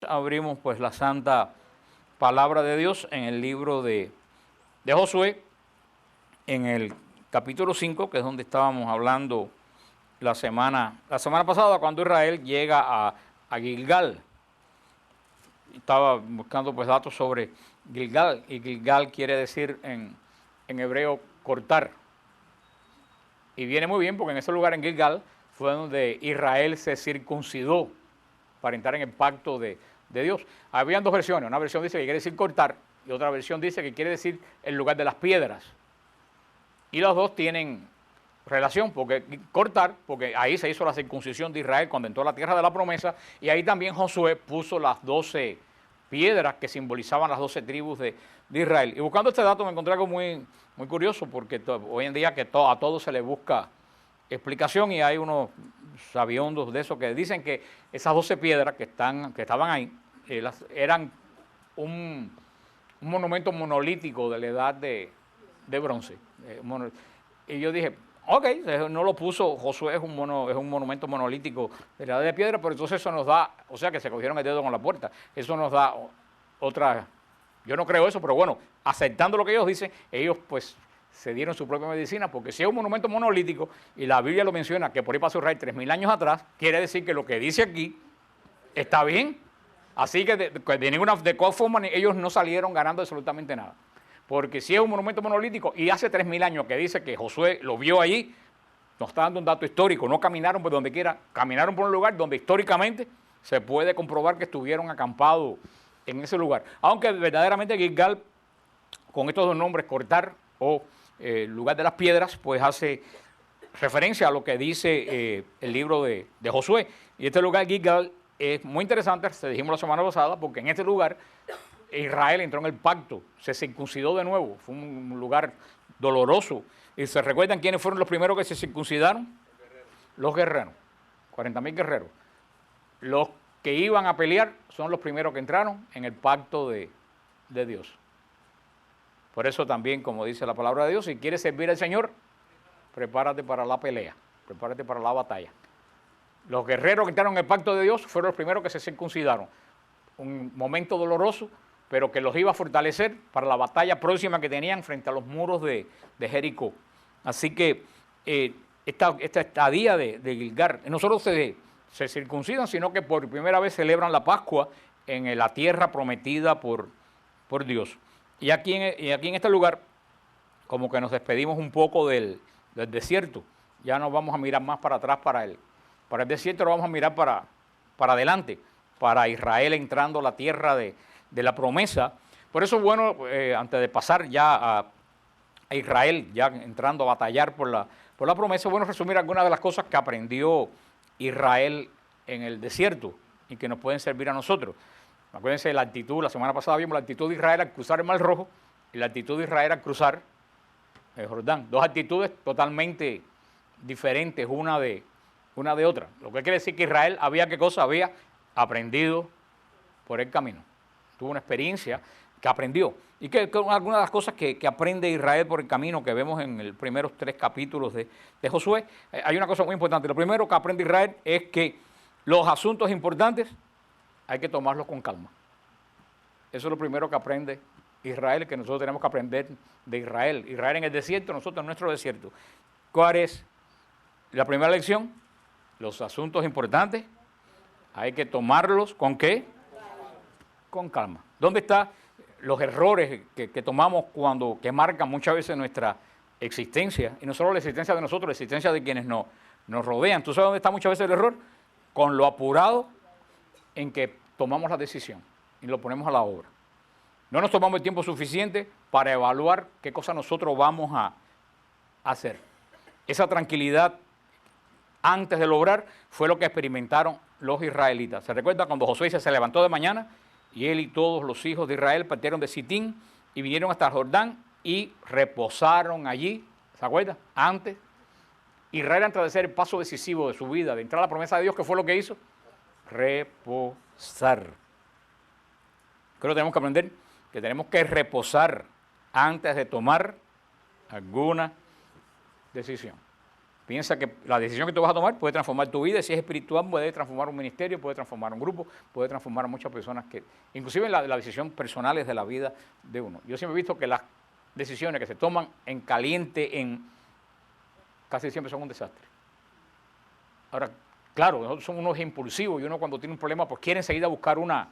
abrimos pues la santa palabra de Dios en el libro de Josué, en el capítulo 5, que es donde estábamos hablando la semana pasada, cuando Israel llega a Gilgal. Estaba buscando pues datos sobre Gilgal, y Gilgal quiere decir en hebreo cortar. Y viene muy bien porque en ese lugar, en Gilgal, fue donde Israel se circuncidó para entrar en el pacto de Dios. Habían dos versiones, una versión dice que quiere decir cortar y otra versión dice que quiere decir el lugar de las piedras. Y los dos tienen relación, porque cortar, porque ahí se hizo la circuncisión de Israel cuando entró a la tierra de la promesa, y ahí también Josué puso las 12 piedras que simbolizaban las 12 tribus de Israel. Y buscando este dato me encontré algo muy curioso, porque hoy en día que a todo se le busca explicación, y hay unos sabiondos de eso que dicen que esas 12 piedras que estaban ahí eran un monumento monolítico de la edad de bronce. Y yo dije, ok, no lo puso Josué, es un monumento monolítico de la edad de piedra, pero entonces eso nos da, o sea que se cogieron el dedo con la puerta, eso nos da otra, yo no creo eso, pero bueno, aceptando lo que ellos dicen, ellos pues se dieron su propia medicina, porque si es un monumento monolítico, y la Biblia lo menciona, que por ahí pasó Israel 3000 años atrás, quiere decir que lo que dice aquí está bien. Así que de cual forma ellos no salieron ganando absolutamente nada. Porque si es un monumento monolítico y hace 3000 años que dice que Josué lo vio allí, nos está dando un dato histórico, no caminaron por donde quiera, caminaron por un lugar donde históricamente se puede comprobar que estuvieron acampados en ese lugar. Aunque verdaderamente Gilgal, con estos dos nombres, cortar o lugar de las piedras, pues hace referencia a lo que dice el libro de Josué. Y este lugar, Gilgal, es muy interesante, se dijimos la semana pasada, porque en este lugar Israel entró en el pacto, se circuncidó de nuevo, fue un lugar doloroso. ¿Y se recuerdan quiénes fueron los primeros que se circuncidaron? Los guerreros, 40.000 guerreros. Los que iban a pelear son los primeros que entraron en el pacto de Dios. Por eso también, como dice la palabra de Dios, si quieres servir al Señor, prepárate para la pelea, prepárate para la batalla. Los guerreros que entraron en el pacto de Dios fueron los primeros que se circuncidaron. Un momento doloroso, pero que los iba a fortalecer para la batalla próxima que tenían frente a los muros de Jericó. Así que esta estadía de Gilgal, no solo se circuncidan, sino que por primera vez celebran la Pascua en la tierra prometida por Dios. Y aquí en este lugar, como que nos despedimos un poco del desierto. Ya no vamos a mirar más para atrás para el desierto, lo vamos a mirar para adelante, para Israel entrando a la tierra de la promesa. Por eso es bueno, antes de pasar ya a Israel, ya entrando a batallar por la promesa, es bueno resumir algunas de las cosas que aprendió Israel en el desierto y que nos pueden servir a nosotros. Acuérdense de la actitud, la semana pasada vimos la actitud de Israel al cruzar el Mar Rojo y la actitud de Israel al cruzar el Jordán. Dos actitudes totalmente diferentes una de otra. Lo que quiere decir que Israel ¿qué cosa? Había aprendido por el camino. Tuvo una experiencia que aprendió. Y que algunas de las cosas que aprende Israel por el camino, que vemos en los primeros 3 capítulos de Josué, hay una cosa muy importante. Lo primero que aprende Israel es que los asuntos importantes hay que tomarlos con calma. Eso es lo primero que aprende Israel, que nosotros tenemos que aprender de Israel. Israel en el desierto, nosotros en nuestro desierto. ¿Cuál es la primera lección? Los asuntos importantes hay que tomarlos ¿con qué? Con calma. ¿Dónde están los errores que tomamos que marcan muchas veces nuestra existencia? Y no solo la existencia de nosotros, la existencia de quienes nos rodean. ¿Tú sabes dónde está muchas veces el error? Con lo apurado en que tomamos la decisión y lo ponemos a la obra. No nos tomamos el tiempo suficiente para evaluar qué cosa nosotros vamos a hacer. Esa tranquilidad antes de lograr fue lo que experimentaron los israelitas. ¿Se recuerda cuando Josué se levantó de mañana y él y todos los hijos de Israel partieron de Sitín y vinieron hasta el Jordán y reposaron allí? ¿Se acuerda? Antes, Israel, antes de hacer el paso decisivo de su vida, de entrar a la promesa de Dios, ¿qué fue lo que hizo? Reposar. Creo que tenemos que aprender que tenemos que reposar antes de tomar alguna decisión. Piensa que la decisión que tú vas a tomar puede transformar tu vida, si es espiritual puede transformar un ministerio, puede transformar un grupo, puede transformar a muchas personas, que inclusive la decisión personal es de la vida de uno. Yo siempre he visto que las decisiones que se toman en caliente, casi siempre son un desastre. Ahora, claro, nosotros somos unos impulsivos y uno cuando tiene un problema pues quiere enseguida buscar una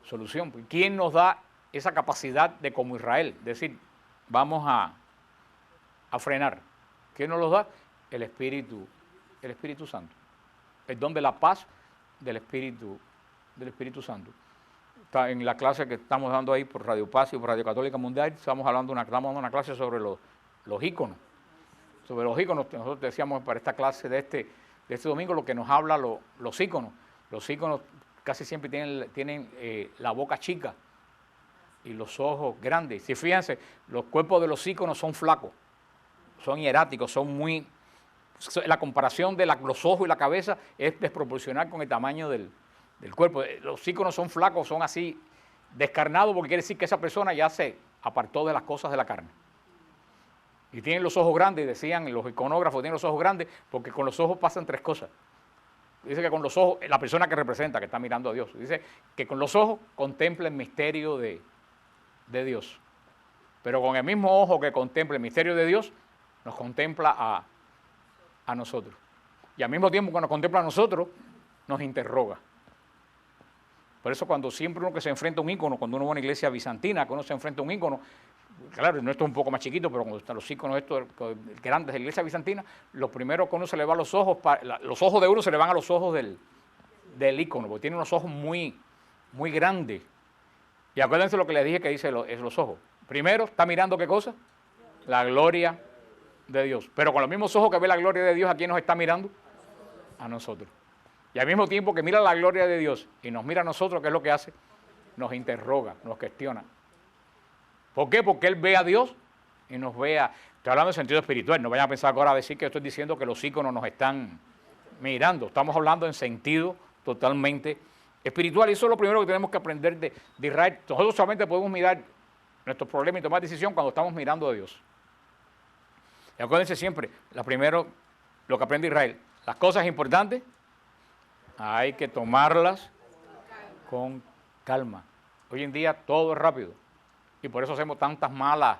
solución. ¿Quién nos da esa capacidad de, como Israel, decir, vamos a frenar? ¿Quién nos los da? El Espíritu Santo. El don de la paz del Espíritu Santo. Está en la clase que estamos dando ahí por Radio Paz y por Radio Católica Mundial, estamos dando una clase sobre los íconos. Sobre los íconos, nosotros decíamos para esta clase de este domingo lo que nos habla los íconos. Los íconos casi siempre tienen la boca chica y los ojos grandes. Si fíjense, los cuerpos de los íconos son flacos, son hieráticos, son muy... La comparación de los ojos y la cabeza es desproporcional con el tamaño del cuerpo. Los íconos son flacos, son así descarnados, porque quiere decir que esa persona ya se apartó de las cosas de la carne. Y tienen los ojos grandes, decían los iconógrafos, tienen los ojos grandes, porque con los ojos pasan tres cosas. Dice que con los ojos, la persona que representa, que está mirando a Dios, dice que con los ojos contempla el misterio de Dios. Pero con el mismo ojo que contempla el misterio de Dios, nos contempla a nosotros. Y al mismo tiempo que nos contempla a nosotros, nos interroga. Por eso cuando siempre uno que se enfrenta a un ícono, cuando uno va a una iglesia bizantina, que uno se enfrenta a un ícono, claro, nuestro es un poco más chiquito, pero cuando están los íconos estos grandes de la iglesia bizantina, lo primero que uno se le va a los ojos de uno se le van a los ojos del ícono, porque tiene unos ojos muy, muy grandes. Y acuérdense lo que les dije que dice los ojos. Primero, ¿está mirando qué cosa? La gloria de Dios. Pero con los mismos ojos que ve la gloria de Dios, ¿a quién nos está mirando? A nosotros. Y al mismo tiempo que mira la gloria de Dios y nos mira a nosotros, ¿qué es lo que hace? Nos interroga, nos cuestiona. ¿Por qué? Porque Él ve a Dios y nos ve Estoy hablando en sentido espiritual, no vayan a pensar ahora a decir que estoy diciendo que los íconos nos están mirando. Estamos hablando en sentido totalmente espiritual. Y eso es lo primero que tenemos que aprender de Israel. Nosotros solamente podemos mirar nuestros problemas y tomar decisión cuando estamos mirando a Dios. Y acuérdense siempre, lo que aprende Israel, las cosas importantes hay que tomarlas con calma. Hoy en día todo es rápido y por eso hacemos tantas malas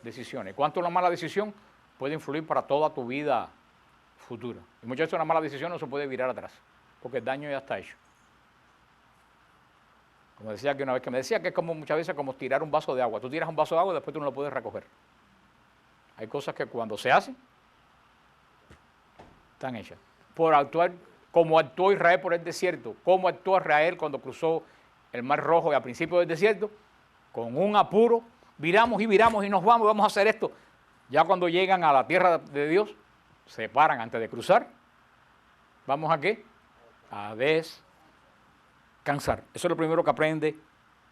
decisiones. ¿Cuánto una mala decisión puede influir para toda tu vida futura? Y muchas veces una mala decisión no se puede virar atrás porque el daño ya está hecho. Como decía que una vez que me decía que es como muchas veces como tirar un vaso de agua. Tú tiras un vaso de agua y después tú no lo puedes recoger. Hay cosas que cuando se hacen, están hechas. Por actuar como actuó Israel por el desierto, como actuó Israel cuando cruzó el Mar Rojo y al principio del desierto, con un apuro, viramos y nos vamos a hacer esto. Ya cuando llegan a la tierra de Dios, se paran antes de cruzar. ¿Vamos a qué? A descansar. Eso es lo primero que aprende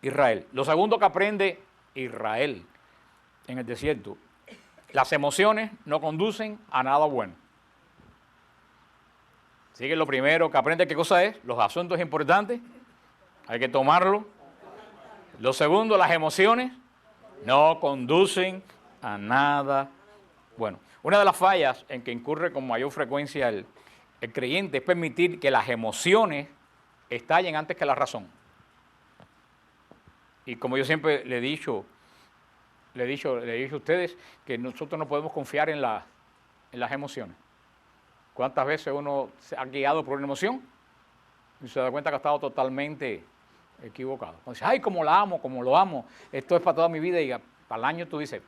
Israel. Lo segundo que aprende Israel en el desierto, las emociones no conducen a nada bueno. Así que lo primero que aprende, ¿qué cosa es? Los asuntos importantes, hay que tomarlo. Lo segundo, las emociones no conducen a nada bueno. Una de las fallas en que incurre con mayor frecuencia el creyente es permitir que las emociones estallen antes que la razón. Y como yo siempre le he dicho a ustedes que nosotros no podemos confiar en las emociones. ¿Cuántas veces uno se ha guiado por una emoción y se da cuenta que ha estado totalmente equivocado? Cuando dice, ay, como la amo, como lo amo, esto es para toda mi vida, y para el año tú dices,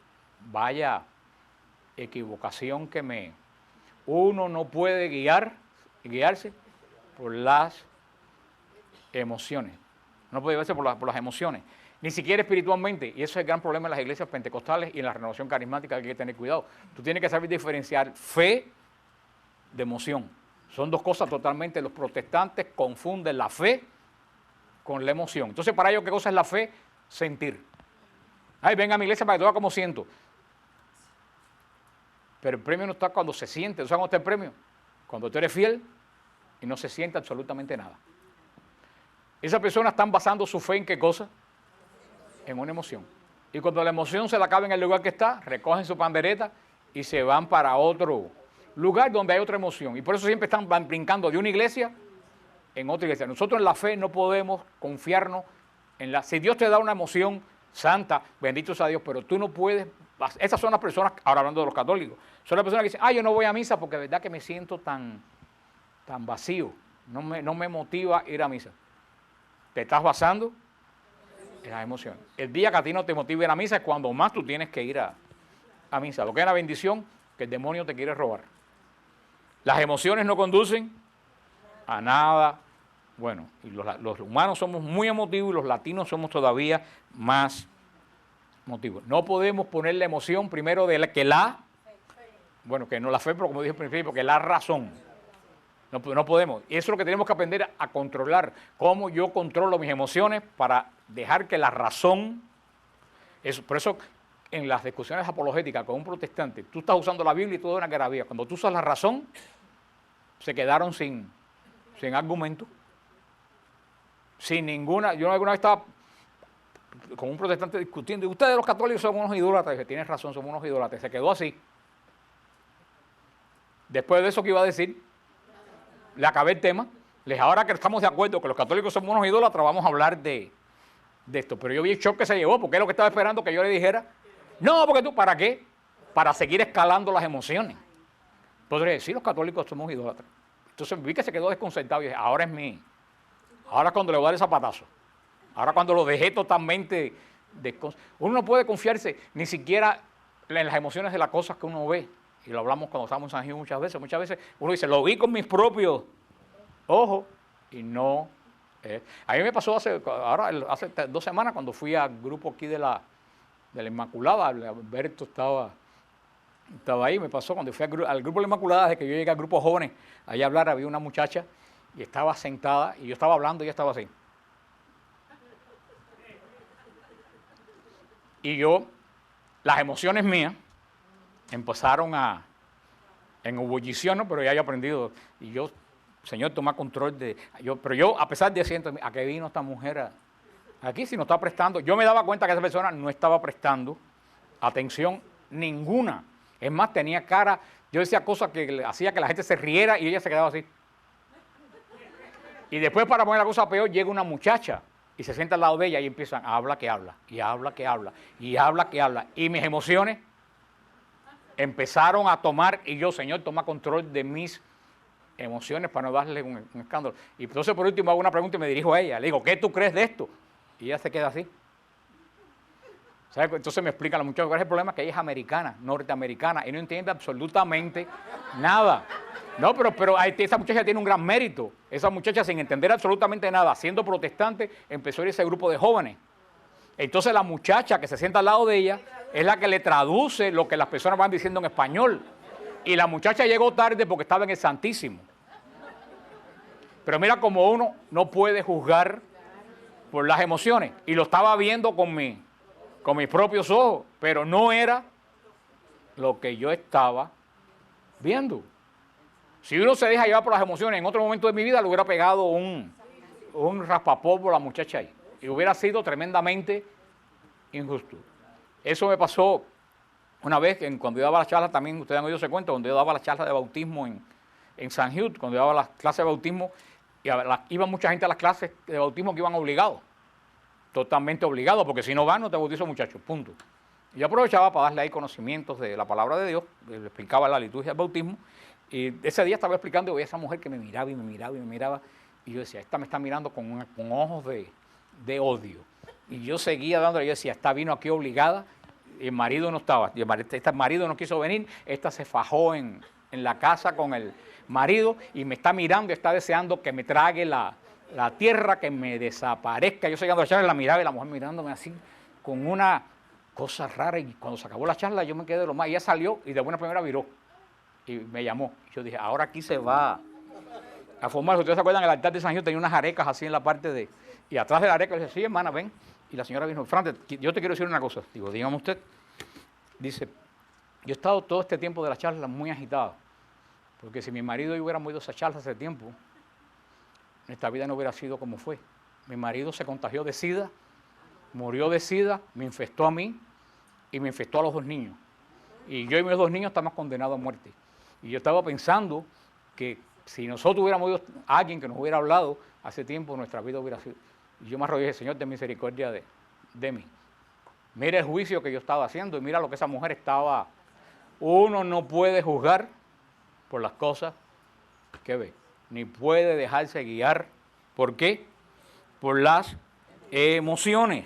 vaya equivocación uno no puede guiarse por las emociones. No puede guiarse por las emociones. Ni siquiera espiritualmente, y eso es el gran problema en las iglesias pentecostales y en la renovación carismática, hay que tener cuidado. Tú tienes que saber diferenciar fe de emoción. Son dos cosas totalmente, los protestantes confunden la fe con la emoción. Entonces, para ellos, ¿qué cosa es la fe? Sentir. Ay, venga a mi iglesia para que tú veas cómo siento. Pero el premio no está cuando se siente. ¿Sabes cómo está el premio? Cuando tú eres fiel y no se siente absolutamente nada. Esas personas están basando su fe en ¿qué cosa? En una emoción. Y cuando la emoción se la acaba en el lugar que está, recogen su pandereta y se van para otro lugar donde hay otra emoción. Y por eso siempre están brincando de una iglesia en otra iglesia. Nosotros en la fe no podemos confiarnos en la... Si Dios te da una emoción santa, bendito sea Dios, pero tú no puedes... Esas son las personas, ahora hablando de los católicos, son las personas que dicen, yo no voy a misa porque de verdad que me siento tan vacío, no me motiva ir a misa. Te estás basando en las emociones. El día que a ti no te motive ir a misa es cuando más tú tienes que ir a misa. Lo que es la bendición que el demonio te quiere robar. Las emociones no conducen a nada bueno. Y los humanos somos muy emotivos y los latinos somos todavía más emotivos. No podemos poner la emoción primero de que no la fe, pero como dije al principio, que la razón. No podemos. Y eso es lo que tenemos que aprender a controlar. Cómo yo controlo mis emociones para dejar que la razón... Por eso en las discusiones apologéticas con un protestante, tú estás usando la Biblia y todo es una garabía. Cuando tú usas la razón, se quedaron sin argumento, sin ninguna... Yo alguna vez estaba con un protestante discutiendo, y ustedes los católicos son unos idólatras. Y dije, tienes razón, somos unos idólatras. Se quedó así. Después de eso, ¿qué iba a decir? Le acabé el tema. Les dije, ahora que estamos de acuerdo que los católicos somos unos idólatras, vamos a hablar de esto. Pero yo vi el shock que se llevó, porque es lo que estaba esperando que yo le dijera. No, porque tú, ¿para qué? Para seguir escalando las emociones. Podría decir, los católicos somos idólatras. Entonces vi que se quedó desconcertado y dije, ahora es cuando le voy a dar el zapatazo. Ahora cuando lo dejé totalmente desconcertado. Uno no puede confiarse ni siquiera en las emociones de las cosas que uno ve. Y lo hablamos cuando estábamos en San Gil muchas veces. Muchas veces uno dice, lo vi con mis propios ojos y no. A mí me pasó hace 2 semanas cuando fui al grupo aquí de la Inmaculada. Alberto estaba ahí. Me pasó cuando fui al grupo de la Inmaculada, desde que yo llegué al grupo jóvenes, allá a hablar, había una muchacha y estaba sentada y yo estaba hablando y ella estaba así. Y las emociones mías empezaron en ebullición, ¿no? Pero ya he aprendido. Y yo, Señor, toma control pero yo, a pesar de siento, ¿a qué vino esta mujer aquí? Si no está prestando. Yo me daba cuenta que esa persona no estaba prestando atención ninguna. Es más, tenía cara, yo decía cosas que hacía que la gente se riera y ella se quedaba así. Y después, para poner la cosa peor, llega una muchacha y se sienta al lado de ella y empiezan, habla que habla, y habla que habla, y habla que habla. Y mis emociones empezaron a tomar, y yo, Señor, toma control de mis emociones para no darle un escándalo. Y entonces, por último, hago una pregunta y me dirijo a ella. Le digo, ¿qué tú crees de esto? Y ella se queda así. ¿Sabes? Entonces me explica la muchacha cuál es el problema, que ella es americana, norteamericana, y no entiende absolutamente nada. No, pero esa muchacha tiene un gran mérito. Esa muchacha, sin entender absolutamente nada, siendo protestante, empezó a ir a ese grupo de jóvenes. Entonces la muchacha que se sienta al lado de ella es la que le traduce lo que las personas van diciendo en español. Y la muchacha llegó tarde porque estaba en el Santísimo. Pero mira cómo uno no puede juzgar por las emociones. Y lo estaba viendo con mis propios ojos, pero no era lo que yo estaba viendo. Si uno se deja llevar por las emociones, en otro momento de mi vida le hubiera pegado un raspapolvo a la muchacha ahí. Y hubiera sido tremendamente injusto. Eso me pasó una vez cuando yo daba las charlas, también ustedes han oído ese cuento, cuando yo daba las charlas de bautismo en San Gil, cuando yo daba las clases de bautismo, iba mucha gente a las clases de bautismo que iban obligados. Totalmente obligados, porque si no van, no te bautizo, muchachos, punto. Y yo aprovechaba para darle ahí conocimientos de la palabra de Dios, le explicaba la liturgia del bautismo, y ese día estaba explicando y veía a esa mujer que me miraba y me miraba y me miraba, y yo decía, esta me está mirando con ojos de odio. Y yo seguía dándole, yo decía, esta vino aquí obligada, y el marido no estaba, y este marido no quiso venir, esta se fajó en la casa con el marido, y me está mirando y está deseando que me trague la tierra, que me desaparezca. Yo seguía dando la charla, la miraba y la mujer mirándome así, con una cosa rara, y cuando se acabó la charla yo me quedé de lo más, y ella salió y de buena primera viró, y me llamó. Yo dije, ahora aquí se va a formar. ¿Ustedes se acuerdan? El altar de San Gil tenía unas arecas así en la parte y atrás de la areca le dije, sí, hermana, ven. Y la señora vino, Frante, yo te quiero decir una cosa. Digo, dígame usted. Dice, yo he estado todo este tiempo de la charla muy agitado, porque si mi marido y yo hubiéramos ido a esa charla hace tiempo, nuestra vida no hubiera sido como fue. Mi marido se contagió de SIDA, murió de SIDA, me infectó a mí y me infectó a los 2 niños. Y yo y mis 2 niños estamos condenados a muerte. Y yo estaba pensando que si nosotros hubiéramos oído a alguien que nos hubiera hablado hace tiempo, nuestra vida hubiera sido. Y yo me arrodillé, Señor, ten misericordia de mí. Mira el juicio que yo estaba haciendo y mira lo que esa mujer estaba. Uno no puede juzgar por las cosas que ve, ni puede dejarse guiar. ¿Por qué? Por las emociones.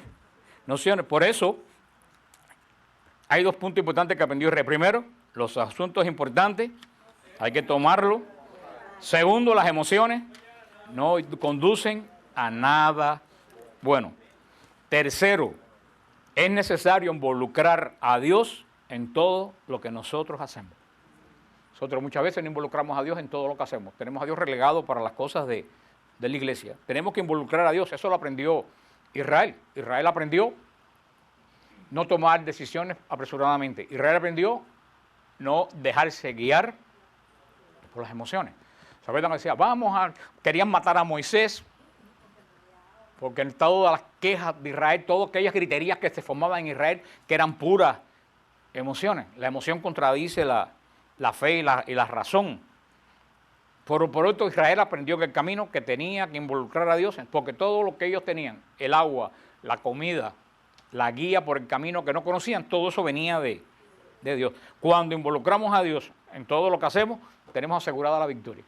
Por eso, hay dos puntos importantes que aprendió Israel. Primero, los asuntos importantes, hay que tomarlo. Segundo, las emociones no conducen a nada bueno. Tercero, es necesario involucrar a Dios en todo lo que nosotros hacemos. Nosotros muchas veces no involucramos a Dios en todo lo que hacemos. Tenemos a Dios relegado para las cosas de la iglesia. Tenemos que involucrar a Dios. Eso lo aprendió Israel. Israel aprendió no tomar decisiones apresuradamente. Israel aprendió no dejarse guiar por las emociones. ¿Sabes? Decía, querían matar a Moisés, porque en todas las quejas de Israel, todas aquellas griterías que se formaban en Israel, que eran puras emociones. La emoción contradice la fe y la razón. Por otro, Israel aprendió que el camino que tenía que involucrar a Dios, porque todo lo que ellos tenían, el agua, la comida, la guía por el camino que no conocían, todo eso venía de Dios. Cuando involucramos a Dios en todo lo que hacemos, tenemos asegurada la victoria.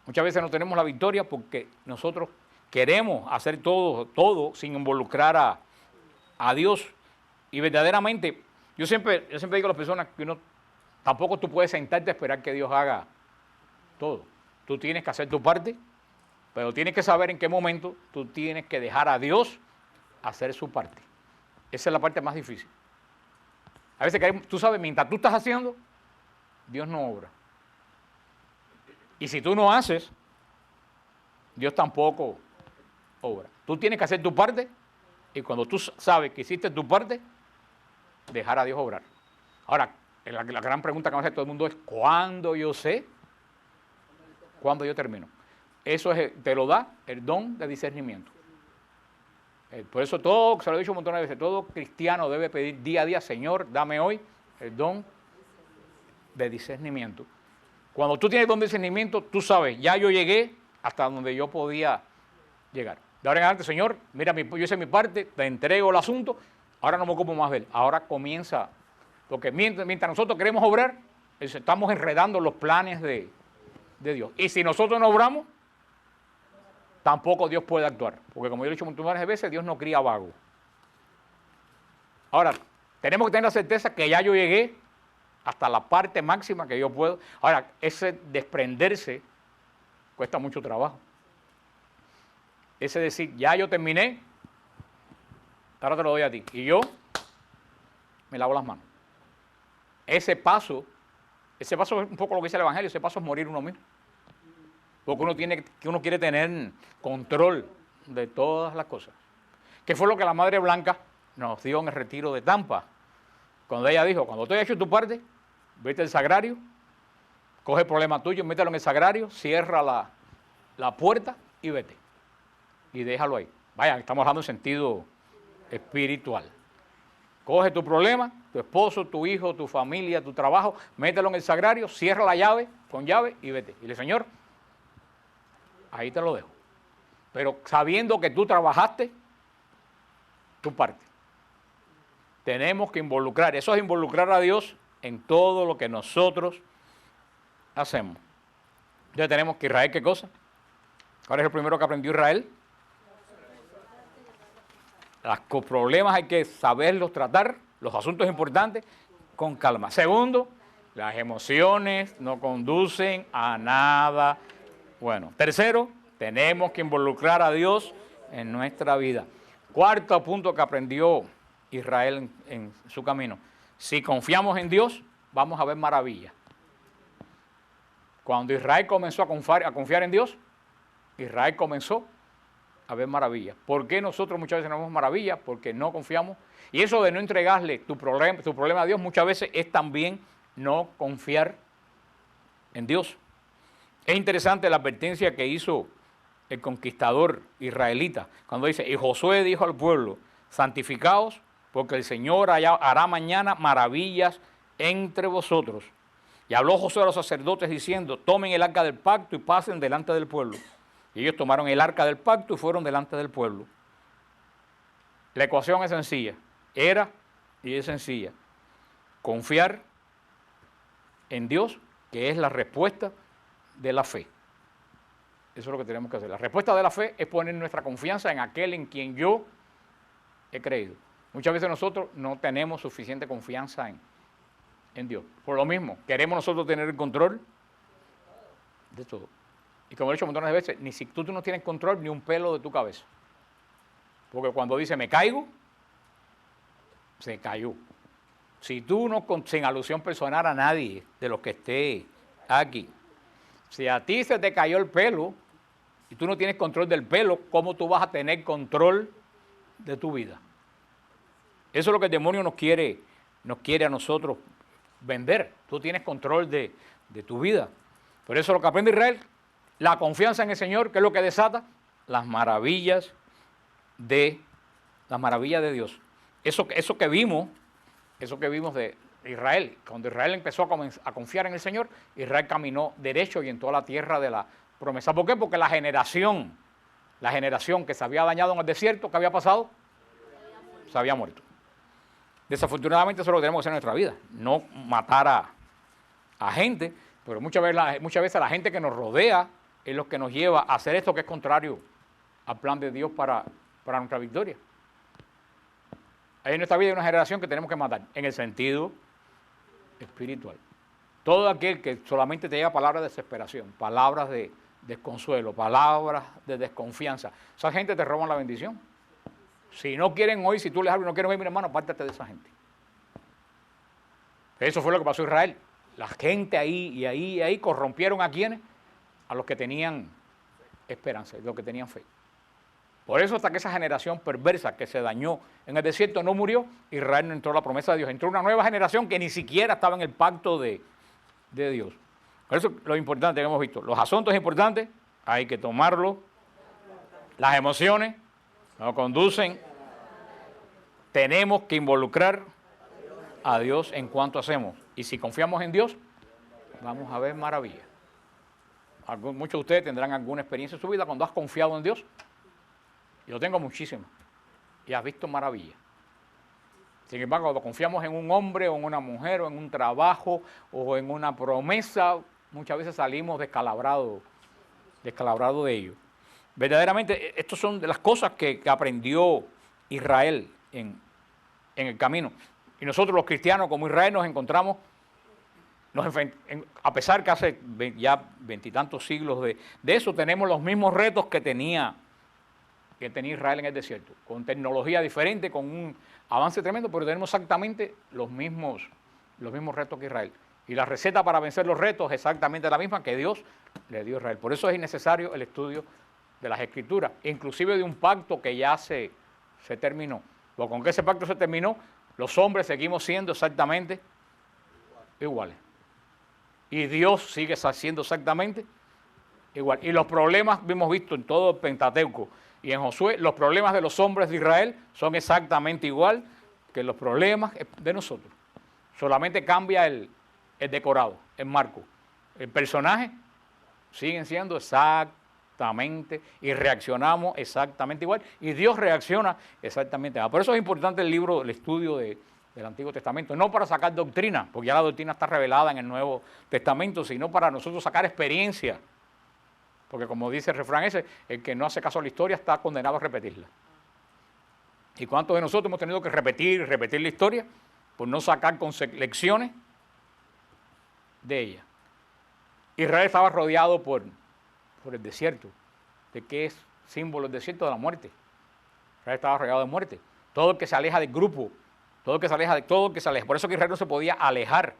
Muchas veces no tenemos la victoria porque nosotros queremos hacer todo sin involucrar a Dios. Y verdaderamente, yo siempre digo a las personas que tampoco tú puedes sentarte a esperar que Dios haga todo. Tú tienes que hacer tu parte, pero tienes que saber en qué momento tú tienes que dejar a Dios hacer su parte. Esa es la parte más difícil. A veces tú sabes, mientras tú estás haciendo, Dios no obra. Y si tú no haces, Dios tampoco obra. Tú tienes que hacer tu parte y cuando tú sabes que hiciste tu parte, dejar a Dios obrar. Ahora, la gran pregunta que me hace todo el mundo es, ¿cuándo yo sé? ¿Cuándo yo termino? Eso te lo da el don de discernimiento. Por eso se lo he dicho un montón de veces, todo cristiano debe pedir día a día, Señor, dame hoy el don de discernimiento. Cuando tú tienes don de discernimiento, tú sabes, ya yo llegué hasta donde yo podía llegar. De ahora en adelante, Señor, mira, yo hice mi parte, te entrego el asunto, ahora no me ocupo más de él. Ahora comienza, porque mientras nosotros queremos obrar, estamos enredando los planes de Dios. Y si nosotros no obramos, tampoco Dios puede actuar. Porque como yo he dicho muchas veces, Dios no cría vago. Ahora, tenemos que tener la certeza que ya yo llegué hasta la parte máxima que yo puedo. Ahora, ese desprenderse cuesta mucho trabajo. Ese decir, ya yo terminé, ahora te lo doy a ti. Y yo me lavo las manos. Ese paso es un poco lo que dice el Evangelio, ese paso es morir uno mismo. Porque uno quiere tener control de todas las cosas. ¿Qué fue lo que la Madre Blanca nos dio en el retiro de Tampa? Cuando ella dijo, cuando tú hayas hecho tu parte, vete al sagrario, coge el problema tuyo, mételo en el sagrario, cierra la puerta y vete. Y déjalo ahí. Vaya, estamos hablando en sentido espiritual. Coge tu problema, tu esposo, tu hijo, tu familia, tu trabajo, mételo en el sagrario, cierra la llave con llave y vete. Y dile, Señor, ahí te lo dejo. Pero sabiendo que tú trabajaste tu parte. Tenemos que involucrar, eso es involucrar a Dios en todo lo que nosotros hacemos. Entonces tenemos que Israel, ¿qué cosa? ¿Cuál es el primero que aprendió Israel? Los problemas hay que saberlos tratar, los asuntos importantes, con calma. Segundo, las emociones no conducen a nada bueno. Tercero, tenemos que involucrar a Dios en nuestra vida. Cuarto punto que aprendió Israel en su camino. Si confiamos en Dios, vamos a ver maravillas. Cuando Israel comenzó a confiar en Dios, Israel comenzó a ver maravillas. ¿Por qué nosotros muchas veces no vemos maravillas? Porque no confiamos. Y eso de no entregarle tu problema a Dios muchas veces es también no confiar en Dios. Es interesante la advertencia que hizo el conquistador israelita cuando dice, y Josué dijo al pueblo, santificaos porque el Señor hará mañana maravillas entre vosotros. Y habló Josué a los sacerdotes diciendo, tomen el arca del pacto y pasen delante del pueblo. Y ellos tomaron el arca del pacto y fueron delante del pueblo. La ecuación es sencilla, era y es sencilla. Confiar en Dios, que es la respuesta de la fe. Eso es lo que tenemos que hacer. La respuesta de la fe es poner nuestra confianza en aquel en quien yo he creído. Muchas veces nosotros no tenemos suficiente confianza en Dios. Por lo mismo, queremos nosotros tener el control de todo. Y como he dicho montones de veces, ni si tú no tienes control ni un pelo de tu cabeza. Porque cuando dice me caigo, se cayó. Si tú no, sin alusión personal a nadie de los que esté aquí, si a ti se te cayó el pelo y tú no tienes control del pelo, ¿cómo tú vas a tener control de tu vida? Eso es lo que el demonio nos quiere a nosotros vender. Tú tienes control de tu vida. Por eso lo que aprende Israel, la confianza en el Señor, que es lo que desata las maravillas de Dios. Eso que vimos de Israel, cuando Israel empezó a confiar en el Señor, Israel caminó derecho y entró a la tierra de la promesa. ¿Por qué? Porque la generación que se había dañado en el desierto, ¿qué había pasado? Se había muerto. Desafortunadamente eso es lo que tenemos que hacer en nuestra vida, no matar a gente, pero muchas veces la gente que nos rodea es lo que nos lleva a hacer esto que es contrario al plan de Dios para nuestra victoria. Hay en nuestra vida una generación que tenemos que matar, en el sentido espiritual. Todo aquel que solamente te lleva palabras de desesperación, palabras de desconsuelo, palabras de desconfianza, esa gente te roba la bendición. Si no quieren oír, si tú les hablas y no quieren oír, mi hermano, apártate de esa gente. Eso fue lo que pasó a Israel. La gente ahí corrompieron a quienes, a los que tenían esperanza, los que tenían fe. Por eso hasta que esa generación perversa que se dañó en el desierto no murió, Israel no entró a la promesa de Dios. Entró una nueva generación que ni siquiera estaba en el pacto de Dios. Por eso lo importante que hemos visto, los asuntos importantes hay que tomarlos, las emociones nos conducen, tenemos que involucrar a Dios en cuanto hacemos. Y si confiamos en Dios, vamos a ver maravillas. Muchos de ustedes tendrán alguna experiencia en su vida cuando has confiado en Dios. Yo tengo muchísimas. Y has visto maravillas. Sin embargo, cuando confiamos en un hombre o en una mujer o en un trabajo o en una promesa, muchas veces salimos descalabrados de ello. Verdaderamente, estas son de las cosas que aprendió Israel en el camino. Y nosotros los cristianos como Israel nos encontramos, a pesar que hace ya veintitantos siglos de eso, tenemos los mismos retos que tenía Israel en el desierto, con tecnología diferente, con un avance tremendo, pero tenemos exactamente los mismos retos que Israel. Y la receta para vencer los retos es exactamente la misma que Dios le dio a Israel. Por eso es innecesario el estudio de las Escrituras, inclusive de un pacto que ya se terminó. Porque con que ese pacto se terminó, los hombres seguimos siendo exactamente iguales. Y Dios sigue siendo exactamente igual. Y los problemas que hemos visto en todo el Pentateuco y en Josué, los problemas de los hombres de Israel son exactamente igual que los problemas de nosotros. Solamente cambia el decorado, el marco. El personaje siguen siendo exactamente y reaccionamos exactamente igual. Y Dios reacciona exactamente igual. Por eso es importante el estudio del Antiguo Testamento. No para sacar doctrina, porque ya la doctrina está revelada en el Nuevo Testamento, sino para nosotros sacar experiencia. Porque como dice el refrán ese, el que no hace caso a la historia está condenado a repetirla. ¿Y cuántos de nosotros hemos tenido que repetir la historia por no sacar lecciones de ella? Israel estaba rodeado por el desierto. ¿De qué es símbolo el desierto? De la muerte. Israel estaba rodeado de muerte. Todo el que se aleja del grupo, todo el que se aleja. Por eso que Israel no se podía alejar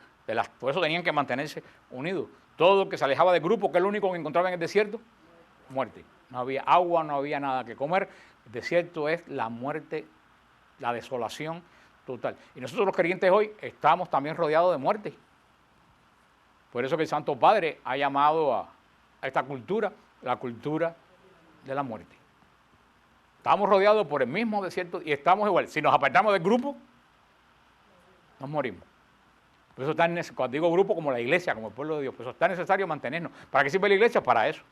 por eso tenían que mantenerse unidos. Todo el que se alejaba del grupo, que es lo único que encontraba en el desierto, muerte. No había agua, no había nada que comer. El desierto es la muerte, la desolación total. Y nosotros los creyentes hoy estamos también rodeados de muerte. Por eso que el Santo Padre ha llamado a esta cultura, la cultura de la muerte. Estamos rodeados por el mismo desierto y estamos igual. Si nos apartamos del grupo, nos morimos. Por eso cuando digo grupo, como la iglesia, como el pueblo de Dios, por eso está necesario mantenernos. ¿Para qué sirve la iglesia? Para eso.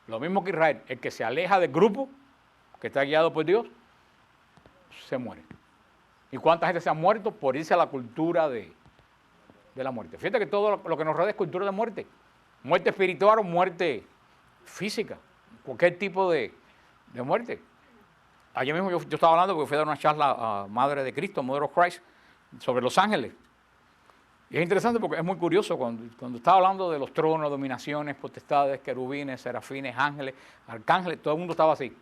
Lo mismo que Israel, el que se aleja del grupo, que está guiado por Dios, se muere. ¿Y cuánta gente se ha muerto por irse a la cultura de la muerte? Fíjate que todo lo que nos rodea es cultura de muerte. Muerte espiritual o muerte física. Cualquier tipo de muerte. Ayer mismo yo estaba hablando porque fui a dar una charla a Madre de Cristo, Mother of Christ, sobre los ángeles. Y es interesante porque es muy curioso cuando estaba hablando de los tronos, dominaciones, potestades, querubines, serafines, ángeles, arcángeles, todo el mundo estaba así.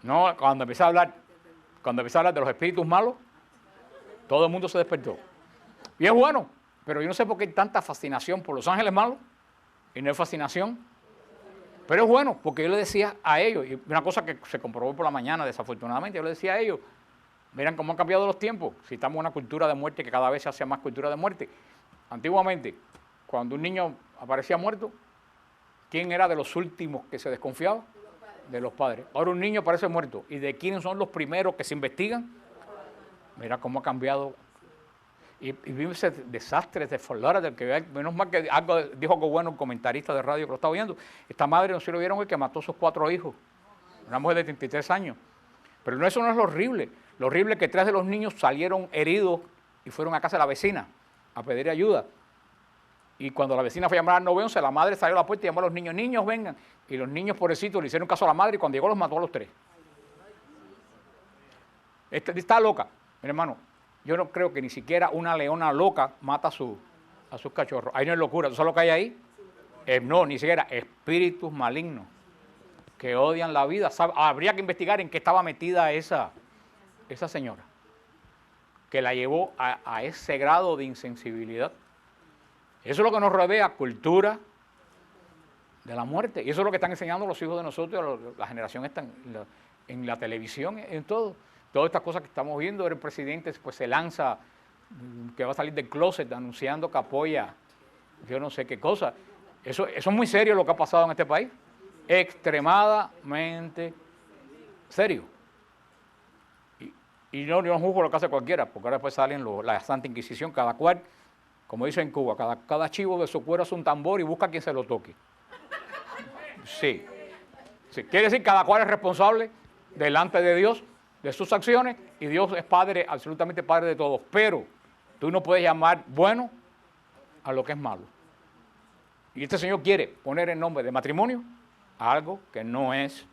No, cuando empecé a hablar de los espíritus malos, todo el mundo se despertó. Y es bueno, pero yo no sé por qué hay tanta fascinación por los ángeles malos y no hay fascinación. Pero es bueno, porque yo le decía a ellos, y una cosa que se comprobó por la mañana, desafortunadamente, yo le decía a ellos, miren cómo han cambiado los tiempos, si estamos en una cultura de muerte que cada vez se hace más cultura de muerte. Antiguamente, cuando un niño aparecía muerto, ¿quién era de los últimos que se desconfiaba? De los padres. Ahora un niño aparece muerto, ¿y de quiénes son los primeros que se investigan? Mira cómo ha cambiado. Y vimos ese desastre de Florida, del que menos mal que dijo algo bueno el comentarista de radio que lo estaba viendo. Esta madre, no sé si lo vieron hoy, que mató a sus 4 hijos. Una mujer de 33 años. Pero no, eso no es lo horrible. Lo horrible es que 3 de los niños salieron heridos y fueron a casa de la vecina a pedir ayuda. Y cuando la vecina fue a llamar al 911, la madre salió a la puerta y llamó a los niños, niños vengan. Y los niños pobrecitos le hicieron caso a la madre y cuando llegó los mató a los 3. Está loca, mi hermano. Yo no creo que ni siquiera una leona loca mata a sus cachorros. Ahí no es locura. ¿Tú sabes lo que hay ahí? No, ni siquiera espíritus malignos que odian la vida. Habría que investigar en qué estaba metida esa señora, que la llevó a ese grado de insensibilidad. Eso es lo que nos rodea, cultura de la muerte. Y eso es lo que están enseñando los hijos de nosotros, la generación está en la televisión, en todo. Todas estas cosas que estamos viendo, el presidente pues se lanza, que va a salir del closet anunciando que apoya yo no sé qué cosa. Eso es muy serio lo que ha pasado en este país. Extremadamente serio. Y yo no juzgo lo que hace cualquiera, porque ahora después salen la Santa Inquisición, cada cual, como dice en Cuba, cada chivo de su cuero es un tambor y busca a quien se lo toque. Sí. Quiere decir, cada cual es responsable delante de Dios de sus acciones y Dios es Padre, absolutamente Padre de todos. Pero tú no puedes llamar bueno a lo que es malo. Y este señor quiere poner el nombre de matrimonio a algo que no es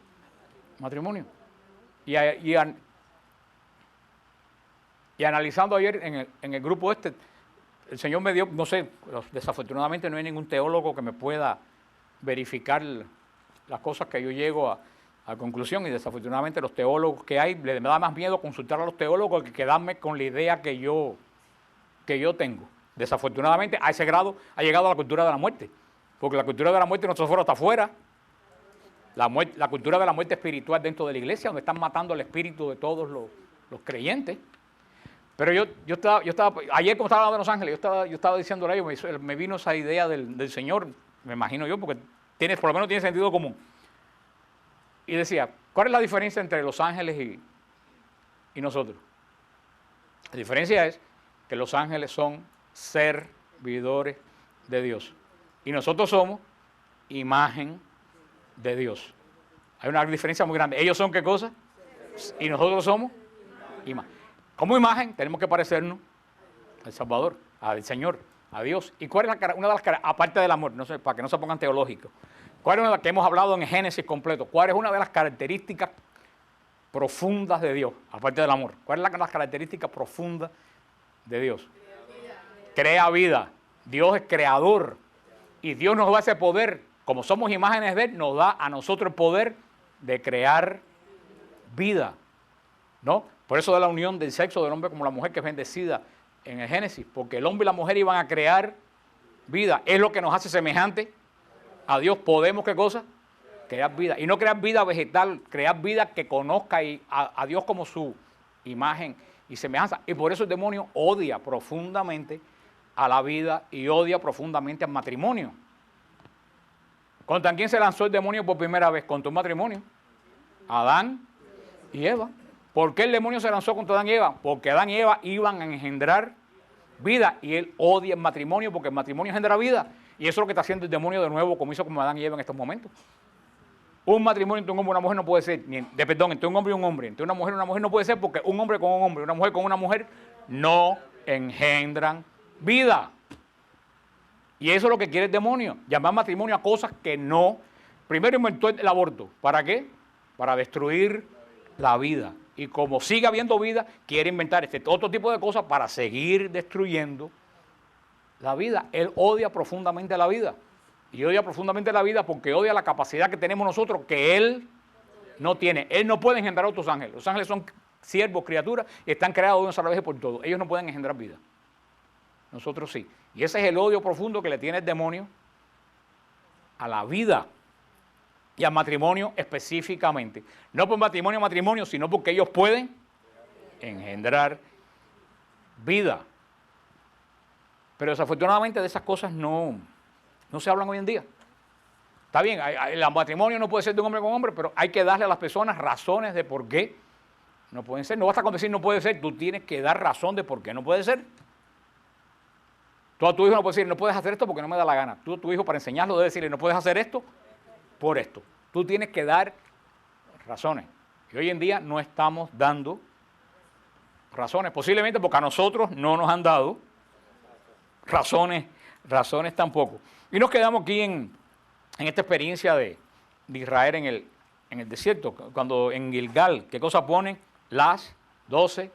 matrimonio. Y analizando ayer en el grupo el Señor me dio, no sé, desafortunadamente no hay ningún teólogo que me pueda verificar las cosas que yo llego a conclusión, y desafortunadamente los teólogos que hay, me da más miedo consultar a los teólogos que quedarme con la idea que yo tengo. Desafortunadamente a ese grado ha llegado la cultura de la muerte, porque la cultura de la muerte no solo está afuera, la cultura de la muerte espiritual dentro de la iglesia, donde están matando el espíritu de todos los creyentes. Pero yo estaba, ayer como estaba hablando de Los Ángeles, yo estaba diciéndole a ellos, me vino esa idea del Señor, me imagino yo, porque por lo menos tiene sentido común. Y decía, ¿cuál es la diferencia entre los ángeles y nosotros? La diferencia es que los ángeles son servidores de Dios y nosotros somos imagen de Dios. Hay una diferencia muy grande. Ellos son ¿qué cosa? Y nosotros somos imagen. Como imagen tenemos que parecernos al Salvador, al Señor, a Dios. ¿Y cuál es una de las características, aparte del amor, no sé, para que no se pongan teológicos? ¿Cuál es una de las que hemos hablado en Génesis completo? ¿Cuál es una de las características profundas de Dios, aparte del amor? ¿Cuál es las características profundas de Dios? Crea vida. Dios es creador. Y Dios nos da ese poder. Como somos imágenes de Él, nos da a nosotros el poder de crear vida. ¿No? Por eso de la unión del sexo del hombre como la mujer, que es bendecida en el Génesis. Porque el hombre y la mujer iban a crear vida. Es lo que nos hace semejante a Dios. Podemos, ¿qué cosa? Crear vida. Y no crear vida vegetal, crear vida que conozca a Dios como su imagen y semejanza. Y por eso el demonio odia profundamente a la vida y odia profundamente al matrimonio. ¿Contra quién se lanzó el demonio por primera vez? Contra un matrimonio. Adán y Eva. ¿Por qué el demonio se lanzó contra Adán y Eva? Porque Adán y Eva iban a engendrar vida, y él odia el matrimonio porque el matrimonio genera vida, y eso es lo que está haciendo el demonio de nuevo, como hizo con Adán y Eva en estos momentos. Un matrimonio entre un hombre y una mujer no puede ser, entre un hombre y un hombre, entre una mujer y una mujer no puede ser, porque un hombre con un hombre, una mujer con una mujer, no engendran vida. Y eso es lo que quiere el demonio, llamar matrimonio a cosas que no. Primero inventó el aborto. ¿Para qué? Para destruir la vida. Y como sigue habiendo vida, quiere inventar otro tipo de cosas para seguir destruyendo la vida. Él odia profundamente la vida. Y odia profundamente la vida porque odia la capacidad que tenemos nosotros, que él no tiene. Él no puede engendrar otros ángeles. Los ángeles son siervos, criaturas, y están creados de una sola vez por todo. Ellos no pueden engendrar vida. Nosotros sí. Y ese es el odio profundo que le tiene el demonio a la vida y al matrimonio específicamente. No por matrimonio, sino porque ellos pueden engendrar vida. Pero desafortunadamente de esas cosas no se hablan hoy en día. Está bien, el matrimonio no puede ser de un hombre con hombre, pero hay que darle a las personas razones de por qué no pueden ser. No basta con decir no puede ser, tú tienes que dar razón de por qué no puede ser. Tú a tu hijo no puedes decir, no puedes hacer esto porque no me da la gana. Tú a tu hijo para enseñarlo debes decirle, no puedes hacer esto por esto. Tú tienes que dar razones. Y hoy en día no estamos dando razones, posiblemente porque a nosotros no nos han dado razones tampoco. Y nos quedamos aquí en esta experiencia de Israel en el desierto, cuando en Gilgal, ¿qué cosa ponen? Las 12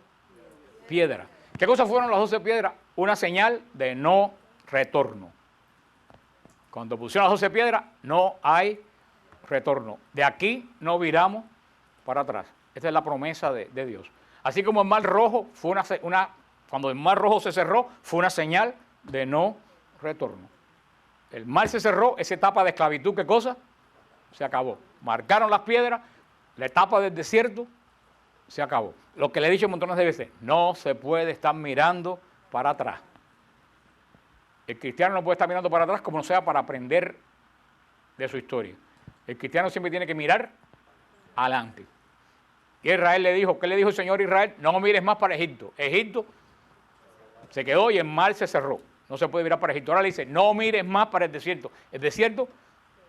piedras. ¿Qué cosas fueron las 12 piedras? Una señal de no retorno. Cuando pusieron las 12 piedras, no hay retorno. De aquí no viramos para atrás. Esta es la promesa de Dios. Así como el Mar Rojo fue cuando el Mar Rojo se cerró, fue una señal de no retorno. El mar se cerró, esa etapa de esclavitud, ¿qué cosa? Se acabó. Marcaron las piedras, la etapa del desierto se acabó. Lo que le he dicho montones de veces, no se puede estar mirando para atrás. El cristiano no puede estar mirando para atrás como no sea para aprender de su historia. El cristiano siempre tiene que mirar adelante. Y Israel le dijo, ¿qué le dijo el Señor a Israel? No mires más para Egipto. Egipto se quedó y el mar se cerró. No se puede mirar para Egipto. Ahora le dice, no mires más para el desierto. El desierto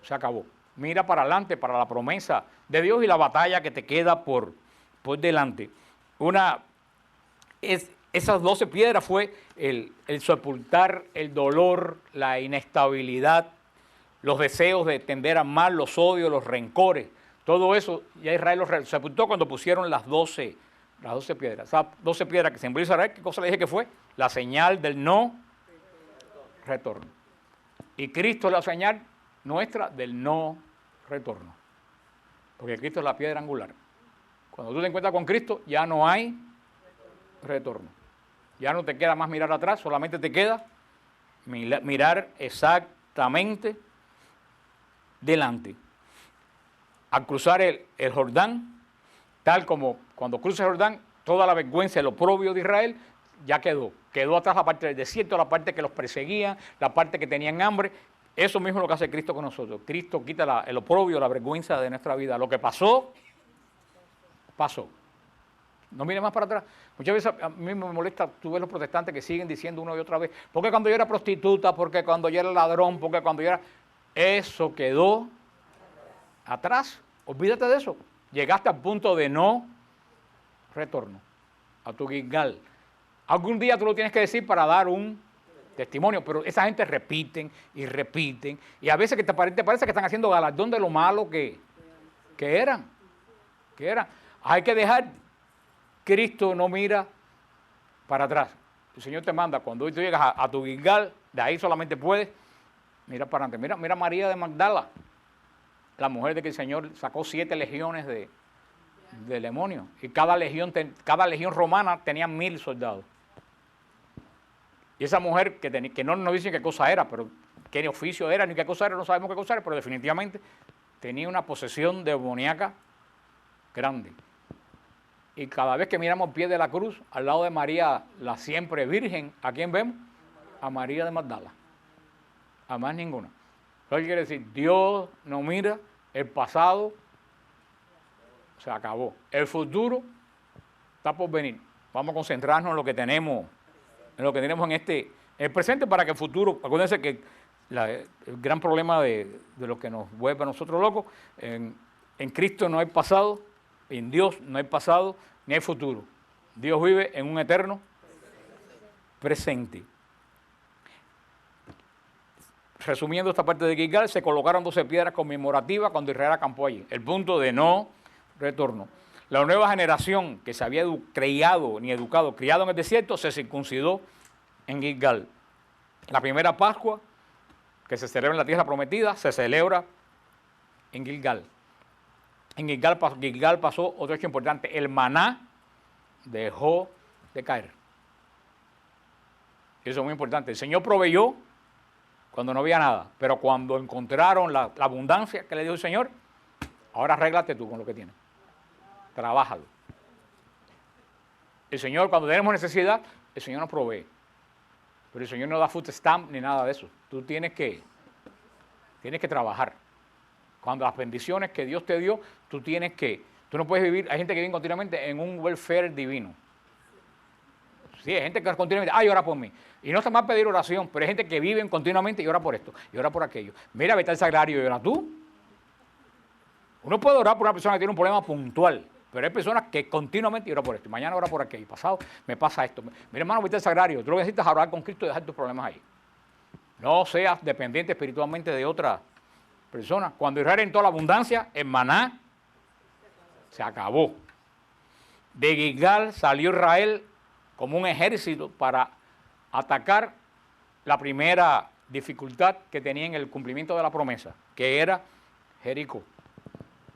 se acabó. Mira para adelante, para la promesa de Dios y la batalla que te queda por delante. Esas 12 piedras fue el sepultar el dolor, la inestabilidad, los deseos de tender a mal, los odios, los rencores. Todo eso ya Israel lo sepultó cuando pusieron las 12 piedras. Esas 12 piedras que simbolizan Israel, ¿qué cosa le dije que fue? La señal del no retorno. Y Cristo es la señal nuestra del no retorno. Porque Cristo es la piedra angular. Cuando tú te encuentras con Cristo, ya no hay retorno. Ya no te queda más mirar atrás, solamente te queda mirar exactamente delante. Al cruzar el Jordán, tal como cuando cruza el Jordán, toda la vergüenza, el oprobio de Israel ya quedó. Quedó atrás la parte del desierto, la parte que los perseguían, la parte que tenían hambre. Eso mismo es lo que hace Cristo con nosotros. Cristo quita el oprobio, la vergüenza de nuestra vida. Lo que pasó, pasó. No mire más para atrás. Muchas veces a mí me molesta, tú ves los protestantes que siguen diciendo una y otra vez, porque cuando yo era prostituta, porque cuando yo era ladrón, porque cuando yo era... Eso quedó atrás. Olvídate de eso. Llegaste al punto de no retorno a tu Gilgal. Algún día tú lo tienes que decir para dar un testimonio, pero esa gente repiten y repiten, y a veces que te parece que están haciendo galardón de lo malo que eran. Hay que dejar. Cristo no mira para atrás. El Señor te manda, cuando tú llegas a tu Gilgal, de ahí solamente puedes mirar para adelante. Mira María de Magdala, la mujer de que el Señor sacó 7 legiones de demonios, y cada legión romana tenía 1000 soldados. Y esa mujer que no dicen qué cosa era, pero qué oficio era, ni qué cosa era, no sabemos qué cosa era, pero definitivamente tenía una posesión demoníaca grande. Y cada vez que miramos el pie de la cruz, al lado de María, la siempre virgen, ¿a quién vemos? A María de Magdala. A más ninguna. Eso quiere decir, Dios no mira el pasado, se acabó. El futuro está por venir. Vamos a concentrarnos en lo que tenemos en lo que tenemos en el presente para que el futuro, acuérdense que el gran problema de lo que nos vuelve a nosotros locos, en Cristo no hay pasado, en Dios no hay pasado ni hay futuro. Dios vive en un eterno presente. Resumiendo esta parte de Gilgal, se colocaron 12 piedras conmemorativas cuando Israel acampó allí. El punto de no retorno. La nueva generación que se había criado en el desierto, se circuncidó en Gilgal. La primera Pascua que se celebra en la tierra prometida se celebra en Gilgal. En Gilgal pasó otro hecho importante. El maná dejó de caer. Eso es muy importante. El Señor proveyó cuando no había nada, pero cuando encontraron la abundancia que le dio el Señor, ahora arréglate tú con lo que tienes. Trabájalo. El Señor, cuando tenemos necesidad, el Señor nos provee. Pero el Señor no da food stamp ni nada de eso. Tú tienes que trabajar. Cuando las bendiciones que Dios te dio, tú no puedes vivir. Hay gente que vive continuamente en un welfare divino. Sí, hay gente que continuamente, ora por mí. Y no está mal pedir oración, pero hay gente que vive continuamente y ora por esto, y ora por aquello. Mira, vete al sagrario y ora tú. Uno puede orar por una persona que tiene un problema puntual, pero hay personas que continuamente oran por esto, y mañana ora por aquello, pasado me pasa esto. Mira, hermano, vete al sagrario, tú lo que necesitas es orar con Cristo y dejar tus problemas ahí. No seas dependiente espiritualmente de otra persona. Cuando Israel entró a la abundancia, en Maná se acabó. De Gilgal salió Israel como un ejército para atacar la primera dificultad que tenía en el cumplimiento de la promesa, que era Jericó.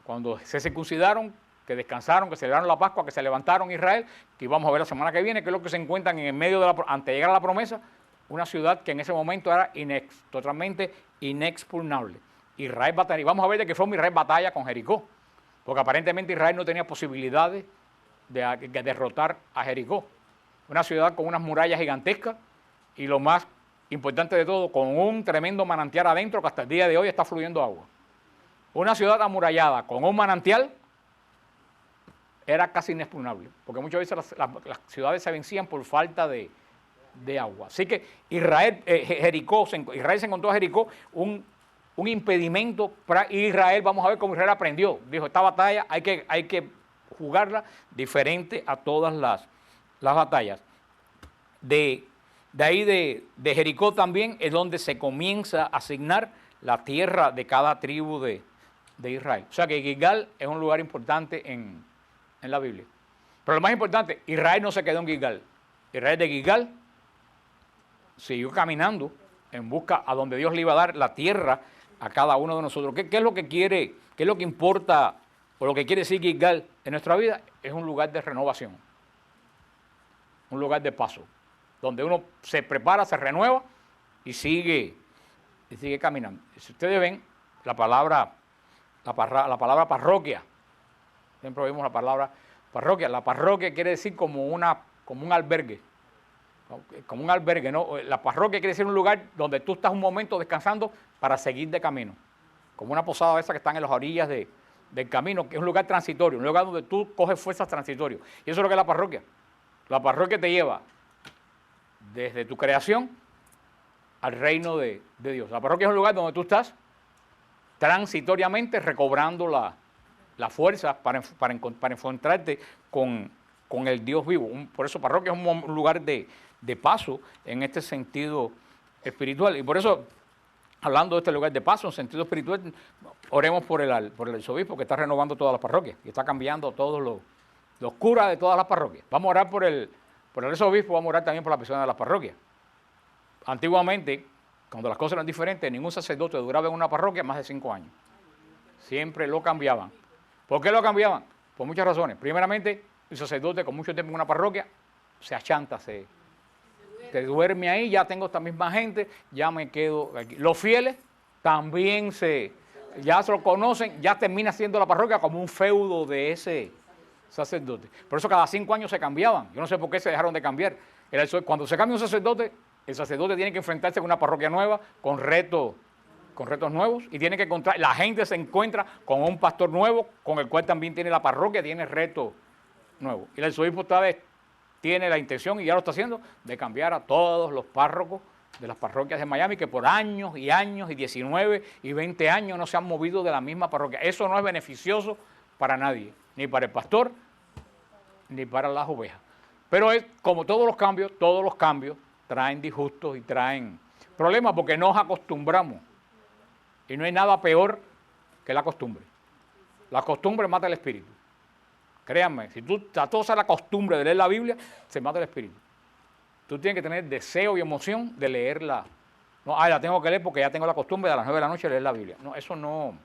Cuando se circuncidaron, que descansaron, que celebraron la Pascua, que se levantaron Israel, que íbamos a ver la semana que viene, que es lo que se encuentran en el medio antes de llegar a la promesa, una ciudad que en ese momento era totalmente inexpugnable. Israel batalla, y vamos a ver de qué forma Israel batalla con Jericó, porque aparentemente Israel no tenía posibilidades de derrotar a Jericó. Una ciudad con unas murallas gigantescas y lo más importante de todo, con un tremendo manantial adentro que hasta el día de hoy está fluyendo agua. Una ciudad amurallada con un manantial era casi inexpugnable, porque muchas veces las ciudades se vencían por falta de agua. Así que Israel se encontró a Jericó un impedimento para Israel. Vamos a ver cómo Israel aprendió. Dijo, esta batalla hay que jugarla diferente a todas las batallas. De ahí de Jericó también es donde se comienza a asignar la tierra de cada tribu de Israel. O sea que Gilgal es un lugar importante en la Biblia. Pero lo más importante, Israel no se quedó en Gilgal. Israel de Gilgal siguió caminando en busca a donde Dios le iba a dar la tierra a cada uno de nosotros. ¿Qué es lo que quiere, qué es lo que importa o lo que quiere decir Gilgal en nuestra vida? Es un lugar de renovación, un lugar de paso, donde uno se prepara, se renueva y sigue caminando. Si ustedes ven la palabra parroquia, siempre oímos la palabra parroquia. La parroquia quiere decir como un albergue. Como un albergue, ¿no? La parroquia quiere decir un lugar donde tú estás un momento descansando para seguir de camino. Como una posada esa que están en las orillas del camino, que es un lugar transitorio, un lugar donde tú coges fuerzas transitorias. Y eso es lo que es la parroquia. La parroquia te lleva desde tu creación al reino de Dios. La parroquia es un lugar donde tú estás transitoriamente recobrando la fuerza para enfrentarte con el Dios vivo. Por eso parroquia es un lugar de paso en este sentido espiritual. Y por eso, hablando de este lugar de paso en sentido espiritual, oremos por el arzobispo que está renovando todas las parroquias y está cambiando todos los curas de todas las parroquias. Vamos a orar por el arzobispo, vamos a orar también por la persona de las parroquias. Antiguamente, cuando las cosas eran diferentes, ningún sacerdote duraba en una parroquia más de 5 años. Siempre lo cambiaban. ¿Por qué lo cambiaban? Por muchas razones. Primeramente, el sacerdote con mucho tiempo en una parroquia se achanta, se duerme ahí, ya tengo esta misma gente, ya me quedo aquí. Los fieles también ya se lo conocen, ya termina siendo la parroquia como un feudo de ese sacerdote. Por eso cada 5 años se cambiaban. Yo no sé por qué se dejaron de cambiar. Cuando se cambia un sacerdote, el sacerdote tiene que enfrentarse con una parroquia nueva, con retos nuevos, y tiene que encontrar, la gente se encuentra con un pastor nuevo, con el cual también tiene la parroquia, tiene retos nuevos. Y el arzobispo está tiene la intención, y ya lo está haciendo, de cambiar a todos los párrocos de las parroquias de Miami, que por años y años, y 19 y 20 años no se han movido de la misma parroquia. Eso no es beneficioso para nadie, ni para el pastor, ni para las ovejas. Pero es como todos los cambios traen disgustos y traen problemas porque nos acostumbramos. Y no hay nada peor que la costumbre. La costumbre mata el espíritu. Créanme, si tú tratosas la costumbre de leer la Biblia, se mata el espíritu. Tú tienes que tener deseo y emoción de leerla. No, la tengo que leer porque ya tengo la costumbre de a las 9 de la noche leer la Biblia. No, eso no.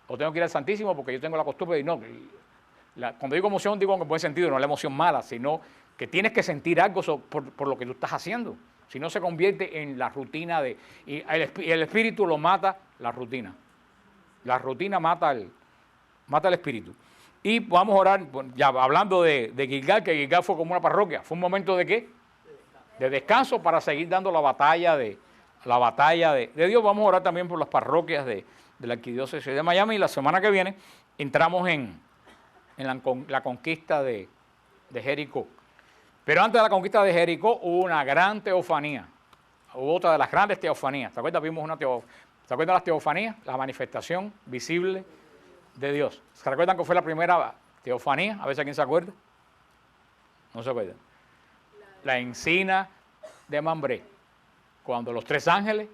O tengo que ir al Santísimo porque yo tengo la costumbre de no. Cuando digo emoción, digo en buen sentido, no la emoción mala, sino que tienes que sentir algo por lo que tú estás haciendo. Si no, se convierte en la rutina y el espíritu lo mata la rutina. La rutina mata el espíritu. Y vamos a orar, ya hablando de Gilgal, que Gilgal fue como una parroquia. ¿Fue un momento de qué? De descanso para seguir dando la batalla de Dios. Vamos a orar también por las parroquias de la Arquidiócesis de Miami. Y la semana que viene entramos en la conquista de Jericó. Pero antes de la conquista de Jericó hubo una gran teofanía. Hubo otra de las grandes teofanías. ¿Se acuerdan? Vimos ¿se acuerdan las teofanías? La manifestación visible de Dios. ¿Se recuerdan que fue la primera teofanía? A ver si alguien se acuerda. ¿No se acuerdan? La encina de Mambré. Cuando los 3 ángeles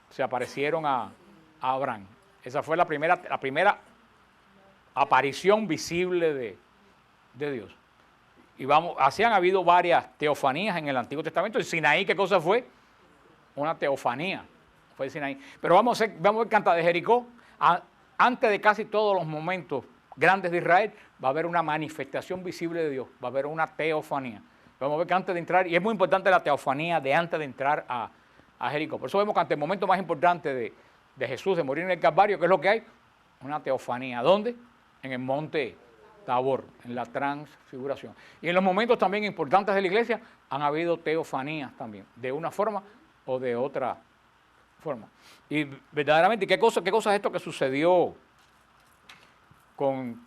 se aparecieron a Abraham. Esa fue la primera aparición visible de Dios. Y así han habido varias teofanías en el Antiguo Testamento. ¿El Sinaí qué cosa fue? Una teofanía. Fue el Sinaí. Pero vamos a ver Canta de Jericó. Antes de casi todos los momentos grandes de Israel, va a haber una manifestación visible de Dios, va a haber una teofanía. Vamos a ver que antes de entrar, y es muy importante la teofanía de antes de entrar a Jericó. Por eso vemos que ante el momento más importante de Jesús, de morir en el Calvario, ¿qué es lo que hay? Una teofanía. ¿Dónde? En el monte Tabor, en la transfiguración. Y en los momentos también importantes de la iglesia, han habido teofanías también, de una forma o de otra forma. Y verdaderamente, ¿qué cosa es esto que sucedió con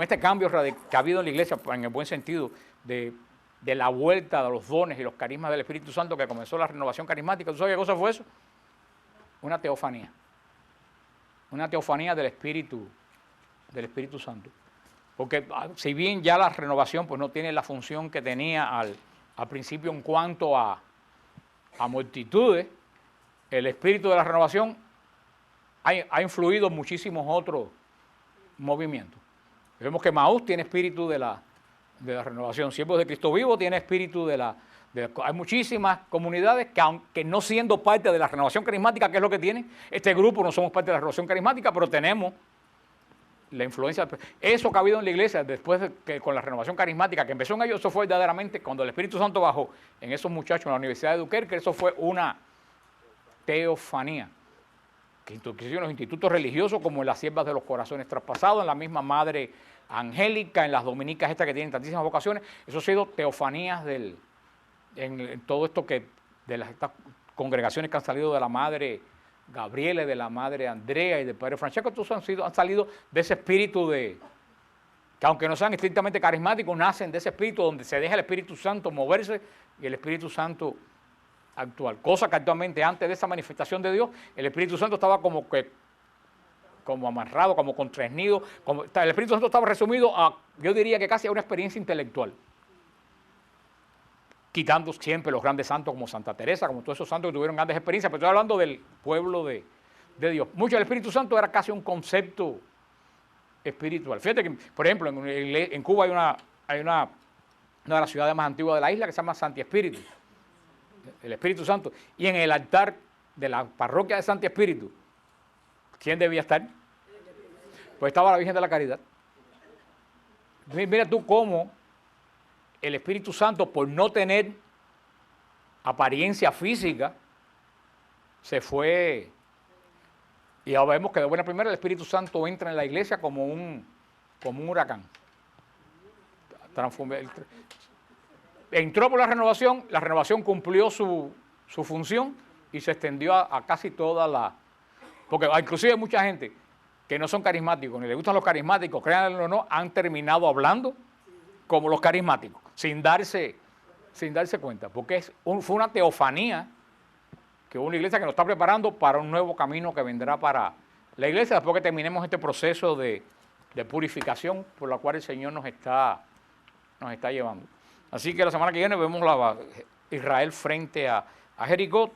este cambio que ha habido en la iglesia, en el buen sentido, de la vuelta de los dones y los carismas del Espíritu Santo, que comenzó la renovación carismática? ¿Tú sabes qué cosa fue eso? Una teofanía. Una teofanía del Espíritu Santo. Porque si bien ya la renovación pues no tiene la función que tenía al principio en cuanto a multitudes, el espíritu de la renovación ha influido en muchísimos otros movimientos. Vemos que Maús tiene espíritu de la renovación. Siervos de Cristo Vivo tiene espíritu hay muchísimas comunidades que, aunque no siendo parte de la renovación carismática, que es lo que tienen, este grupo no somos parte de la renovación carismática, pero tenemos la influencia. Eso que ha habido en la iglesia después de que con la renovación carismática que empezó en ellos, eso fue verdaderamente cuando el Espíritu Santo bajó en esos muchachos en la Universidad de Duquerque, eso fue una teofanía que introdujeron los institutos religiosos como en las siervas de los corazones traspasados, en la misma Madre Angélica, en las dominicas estas que tienen tantísimas vocaciones. Eso ha sido teofanías en todo esto de estas congregaciones que han salido de la Madre Gabriela, de la Madre Andrea y del Padre Francesco. Todos han salido de ese espíritu que aunque no sean estrictamente carismáticos, nacen de ese espíritu donde se deja el Espíritu Santo moverse y el Espíritu Santo actual. Cosa que actualmente, antes de esa manifestación de Dios, el Espíritu Santo estaba como amarrado, como contrañido. El Espíritu Santo estaba resumido yo diría que casi a una experiencia intelectual. Quitando siempre los grandes santos como Santa Teresa, como todos esos santos que tuvieron grandes experiencias, pero estoy hablando del pueblo de Dios. Mucho del Espíritu Santo era casi un concepto espiritual. Fíjate que, por ejemplo, en Cuba hay una de las ciudades más antiguas de la isla que se llama Santi Espíritu, el Espíritu Santo. Y en el altar de la parroquia de Santi Espíritu, ¿quién debía estar? Pues estaba la Virgen de la Caridad. Mira tú cómo el Espíritu Santo, por no tener apariencia física, se fue. Y ahora vemos que de buena primera el Espíritu Santo entra en la iglesia como un huracán. Entró por la renovación cumplió su función y se extendió a casi toda porque inclusive hay mucha gente que no son carismáticos, ni les gustan los carismáticos, créanlo o no, han terminado hablando como los carismáticos. sin darse cuenta, porque fue una teofanía que una iglesia que nos está preparando para un nuevo camino que vendrá para la iglesia después que terminemos este proceso de purificación por la cual el Señor nos está llevando. Así que la semana que viene vemos Israel frente a Jericó.